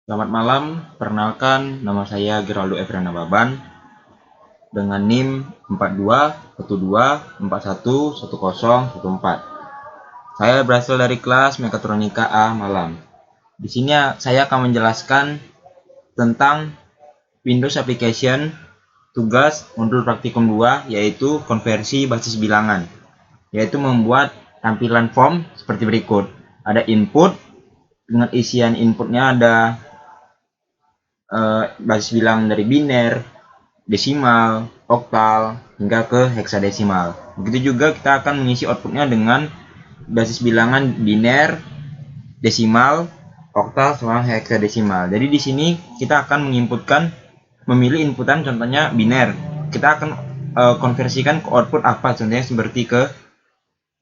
Selamat malam, perkenalkan nama saya Geraldo Efrana Baban dengan NIM 4212411014. Saya berasal dari kelas Mekatronika A Malam. Di sini saya akan menjelaskan tentang Windows Application tugas modul praktikum 2, yaitu konversi basis bilangan, yaitu membuat tampilan form seperti berikut. Ada input, dengan isian inputnya ada basis bilang dari biner, desimal, oktal, hingga ke heksadesimal. Begitu juga kita akan mengisi outputnya dengan basis bilangan biner, desimal, oktal, sama heksadesimal. Jadi di sini kita akan memilih inputan, contohnya biner. Kita akan konversikan ke output apa, contohnya seperti ke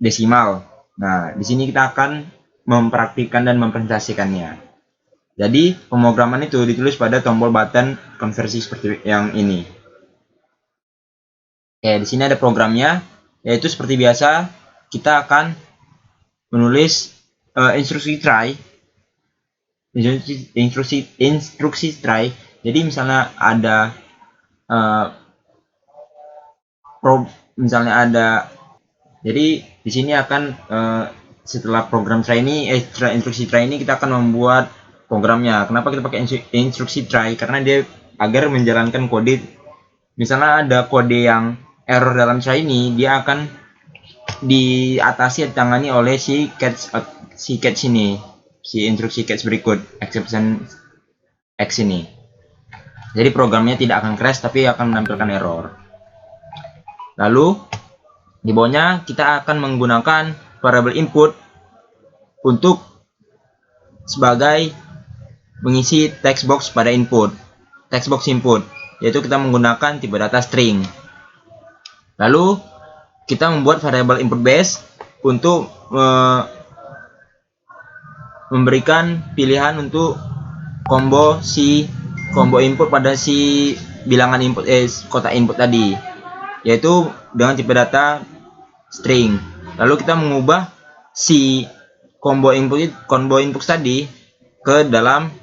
desimal. Nah, di sini kita akan mempraktikkan dan mempresentasikannya. Jadi pemrograman itu ditulis pada tombol button konversi seperti yang ini. Oke, di sini ada programnya, yaitu seperti biasa kita akan menulis instruksi try. Instruksi try. Jadi misalnya ada jadi di sini akan setelah program try ini instruksi try ini kita akan membuat programnya. Kenapa kita pakai instruksi try? Karena dia agar menjalankan kode. Misalnya ada kode yang error dalam try ini, dia akan diatasi tangani oleh si catch ini, si instruksi catch berikut, exception X ini. Jadi programnya tidak akan crash tapi akan menampilkan error. Lalu di bawahnya kita akan menggunakan variable input untuk sebagai mengisi text box pada input, text box input, yaitu kita menggunakan tipe data string. Lalu kita membuat variable input base untuk memberikan pilihan untuk combo input pada si bilangan input kotak input tadi, yaitu dengan tipe data string. Lalu kita mengubah si combo input tadi ke dalam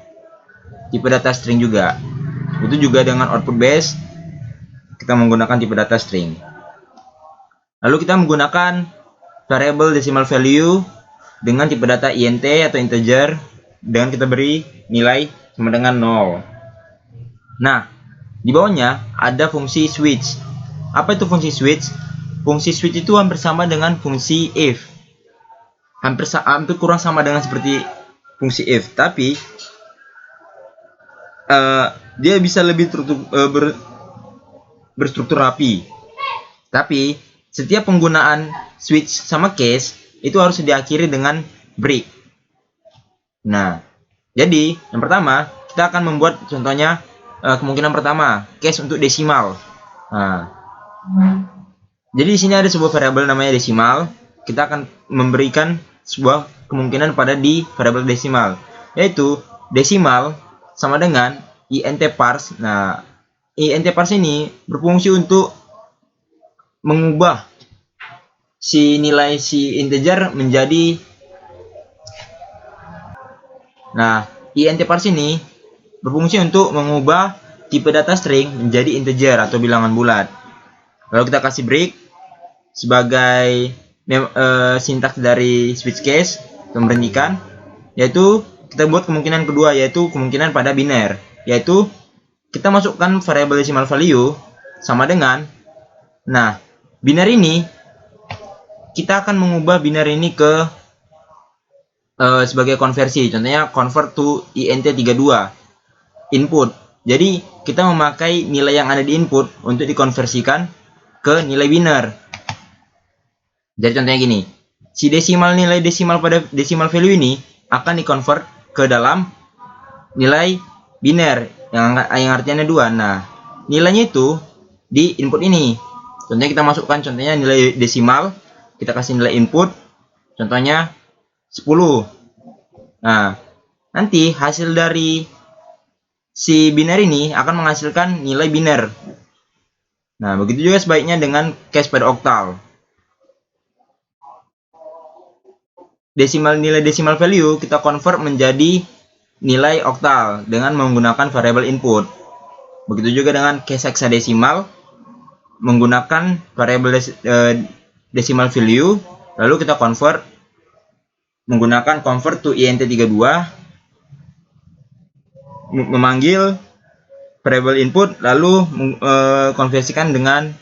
tipe data string juga. Itu juga dengan output base kita menggunakan tipe data string. Lalu kita menggunakan variable decimal value dengan tipe data int atau integer, dengan kita beri nilai sama dengan 0. Nah, di bawahnya ada fungsi switch. Apa itu fungsi switch? Fungsi switch itu hampir sama dengan fungsi if. Hampir kurang sama dengan seperti fungsi if, tapi dia bisa lebih berstruktur rapi. Tapi setiap penggunaan switch sama case itu harus diakhiri dengan break. Nah, jadi yang pertama kita akan membuat contohnya kemungkinan pertama case untuk desimal. Nah, jadi di sini ada sebuah variabel namanya desimal. Kita akan memberikan sebuah kemungkinan pada di variabel desimal, yaitu desimal sama dengan int parse. Nah, int parse ini berfungsi untuk mengubah si nilai si integer menjadi, int parse ini berfungsi untuk mengubah tipe data string menjadi integer atau bilangan bulat. Lalu kita kasih break sebagai sintaks dari switch case, memberhentikan, yaitu kita buat kemungkinan kedua, yaitu kemungkinan pada biner, yaitu kita masukkan variable decimal value sama dengan, biner ini kita akan mengubah biner ini ke sebagai konversi, contohnya convert to int32 input. Jadi kita memakai nilai yang ada di input untuk dikonversikan ke nilai biner. Jadi contohnya gini, si nilai desimal pada decimal value ini akan dikonvert ke dalam nilai biner yang artinya 2. Nah, nilainya itu di input ini. Contohnya kita masukkan contohnya nilai desimal, kita kasih nilai input, contohnya 10. Nah, nanti hasil dari si biner ini akan menghasilkan nilai biner. Nah, begitu juga sebaiknya dengan case pada oktal. Nilai decimal value kita convert menjadi nilai oktal dengan menggunakan variabel input. Begitu juga dengan case hexadesimal menggunakan variabel decimal value, lalu kita menggunakan convert to int32, memanggil variabel input lalu konversikan dengan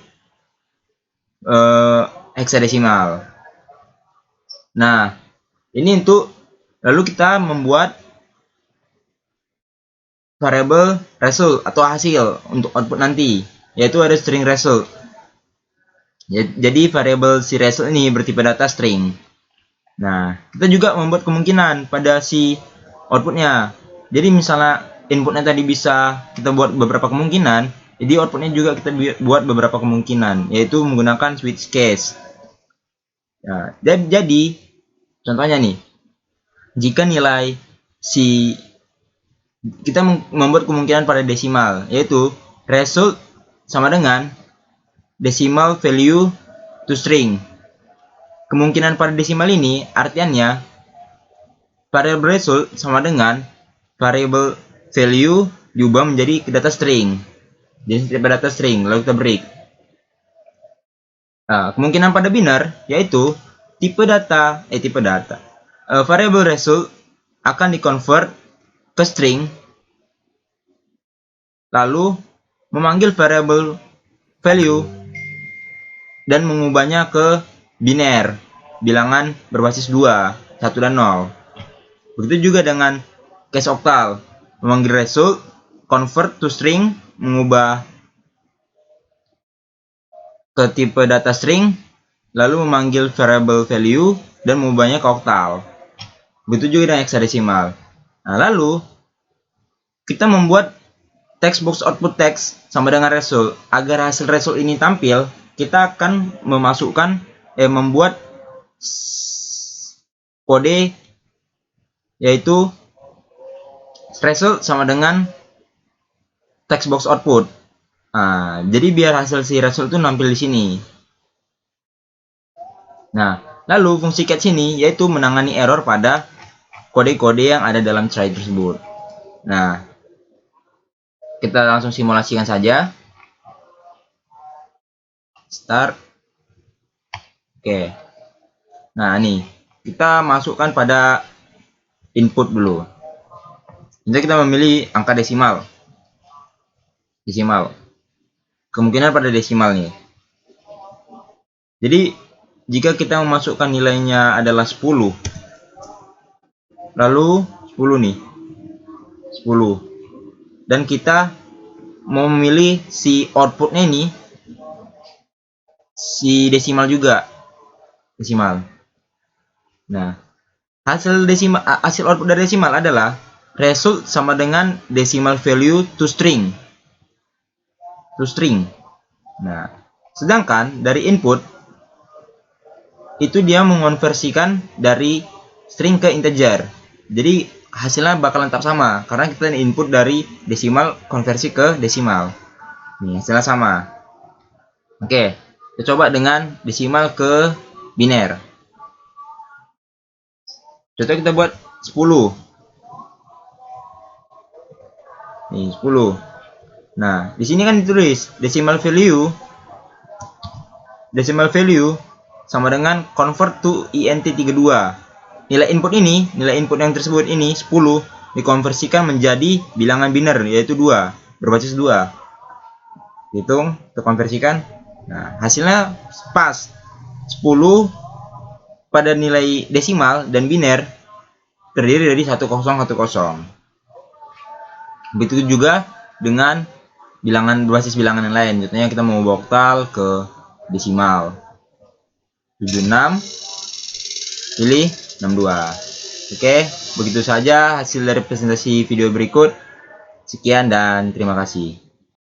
hexadesimal. Nah, ini lalu kita membuat variabel result atau hasil untuk output nanti, yaitu ada string result. Jadi variabel si result ini bertipe data string. Nah, kita juga membuat kemungkinan pada si outputnya. Jadi misalnya inputnya tadi bisa kita buat beberapa kemungkinan, jadi outputnya juga kita buat beberapa kemungkinan, yaitu menggunakan switch case. Nah, jadi contohnya nih, jika nilai kita membuat kemungkinan pada desimal, yaitu result sama dengan decimal value to string. Kemungkinan pada desimal ini artiannya variable result sama dengan variable value diubah menjadi data string. Jadi tipe data string, lalu kita break. Nah, kemungkinan pada biner yaitu variable result akan dikonvert ke string, lalu memanggil variable value dan mengubahnya ke biner, bilangan berbasis 2, 1 dan 0. Begitu juga dengan case octal, memanggil result, convert to string, mengubah ke tipe data string, lalu memanggil variable value dan mengubahnya ke octal. Begitu juga dengan hexadesimal. Nah, lalu kita membuat text box output text sama dengan result. Agar hasil result ini tampil, kita akan membuat kode yaitu result sama dengan text box output. Nah, jadi biar hasil si result itu nampil di sini. Nah, lalu fungsi catch ini yaitu menangani error pada kode-kode yang ada dalam try tersebut. Nah, kita langsung simulasikan saja. Start. Oke. Nah, nih kita masukkan pada input dulu. Jadi kita memilih angka desimal. Kemungkinan pada desimal nih. Jadi jika kita memasukkan nilainya adalah 10, lalu 10 nih, 10, dan kita mau memilih si outputnya ini si desimal juga, desimal. Nah, hasil output dari desimal adalah result sama dengan decimal value to string. Nah, sedangkan dari input itu dia mengonversikan dari string ke integer. Jadi hasilnya bakalan tetap sama karena kita input dari desimal konversi ke desimal. Nih, hasilnya sama. Oke, kita coba dengan desimal ke biner. Contoh kita buat 10. Nih, 10. Nah, di sini kan ditulis decimal value sama dengan convert to int32. Nilai input yang tersebut ini 10 dikonversikan menjadi bilangan biner yaitu 2, berbasis 2. Hitung, terkonversikan. Nah, hasilnya pas 10 pada nilai desimal dan biner terdiri dari 1010. Begitu juga dengan berbasis bilangan yang lain. Contohnya kita mau oktal ke desimal. 76 pilih 62. Oke, begitu saja hasil dari presentasi video berikut. Sekian dan terima kasih.